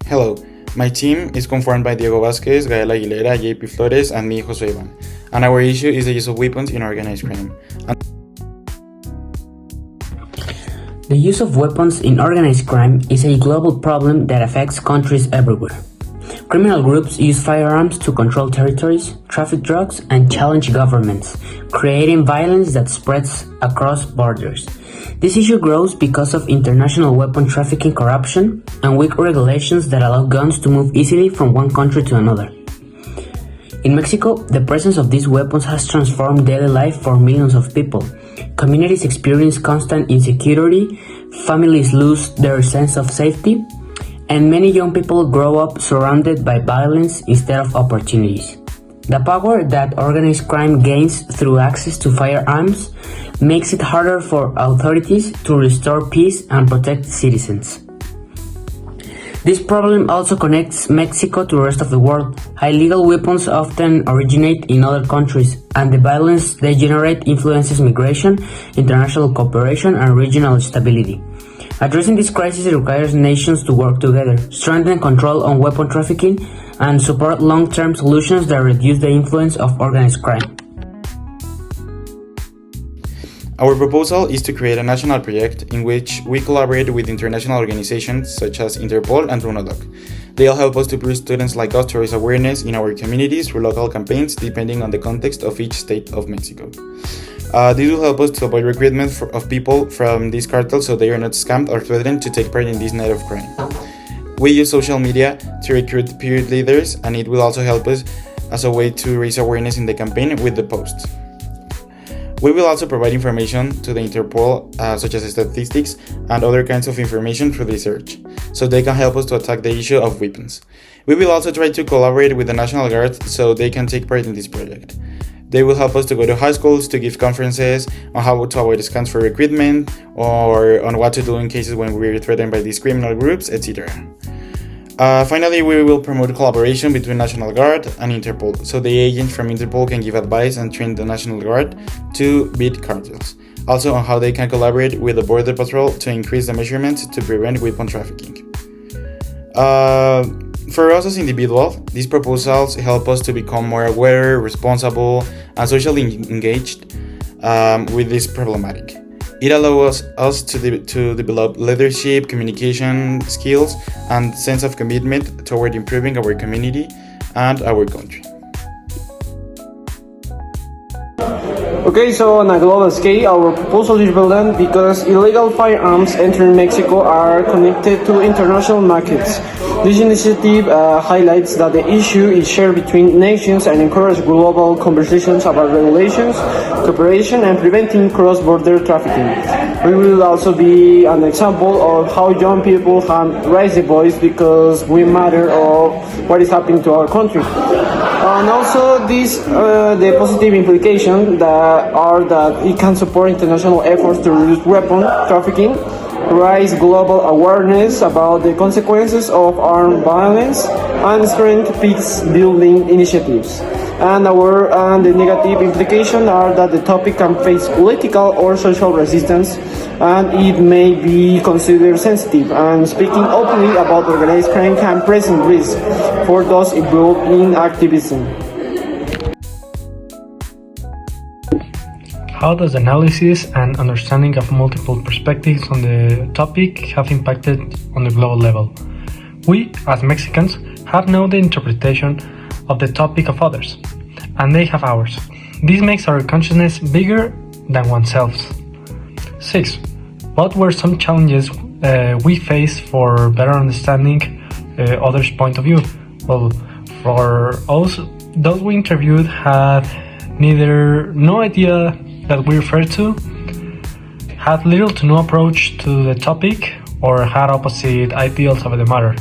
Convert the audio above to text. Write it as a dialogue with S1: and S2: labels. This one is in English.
S1: Hello, my team is conformed by Diego Vázquez, Gael Aguilera, JP Flores, and me, José Iván. And our issue is the use of weapons in organized crime.
S2: The use of weapons in organized crime is a global problem that affects countries everywhere. Criminal groups use firearms to control territories, traffic drugs, and challenge governments, creating violence that spreads across borders. This issue grows because of international weapon trafficking corruption and weak regulations that allow guns to move easily from one country to another. In Mexico, the presence of these weapons has transformed daily life for millions of people. Communities experience constant insecurity, families lose their sense of safety, and many young people grow up surrounded by violence instead of opportunities. The power that organized crime gains through access to firearms makes it harder for authorities to restore peace and protect citizens. This problem also connects Mexico to the rest of the world. Illegal weapons often originate in other countries, and the violence they generate influences migration, international cooperation, and regional stability. Addressing this crisis requires nations to work together, strengthen control on weapon trafficking, and support long-term solutions that reduce the influence of organized crime.
S1: Our proposal is to create a national project in which we collaborate with international organizations such as Interpol and UNODOC. They'll help us to boost students like us to raise awareness in our communities through local campaigns depending on the context of each state of Mexico. This will help us to avoid recruitment of people from these cartels so they are not scammed or threatened to take part in this net of crime. We use social media to recruit peer leaders, and it will also help us as a way to raise awareness in the campaign with the posts. We will also provide information to the Interpol, such as statistics and other kinds of information through research, so they can help us to attack the issue of weapons. We will also try to collaborate with the National Guard so they can take part in this project. They will help us to go to high schools to give conferences on how to avoid scams for recruitment or on what to do in cases when we're threatened by these criminal groups, etc. Finally, we will promote collaboration between National Guard and Interpol, so the agents from Interpol can give advice and train the National Guard to beat cartels. Also on how they can collaborate with the Border Patrol to increase the measurements to prevent weapon trafficking. For us as individuals, these proposals help us to become more aware, responsible, and socially engaged with this problematic. It allows us to develop leadership, communication skills, and sense of commitment toward improving our community and our country.
S3: Okay, so on a global scale, our proposal is relevant because illegal firearms entering Mexico are connected to international markets. This initiative highlights that the issue is shared between nations and encourages global conversations about regulations, cooperation, and preventing cross-border trafficking. We will also be an example of how young people can raise their voice because we matter of what is happening to our country. And also the positive implications are that it can support international efforts to reduce weapon trafficking, raise global awareness about the consequences of armed violence, and strengthen peace-building initiatives. And the negative implications are that the topic can face political or social resistance, and it may be considered sensitive. And speaking openly about organized crime can present risk for those involved in activism.
S4: How does analysis and understanding of multiple perspectives on the topic have impacted on the global level? We, as Mexicans, have known the interpretation of the topic of others, and they have ours. This makes our consciousness bigger than oneself's. 6. What were some challenges we faced for better understanding others' point of view? Well, for us, those we interviewed had neither no idea that we referred to, had little to no approach to the topic, or had opposite ideals of the matter.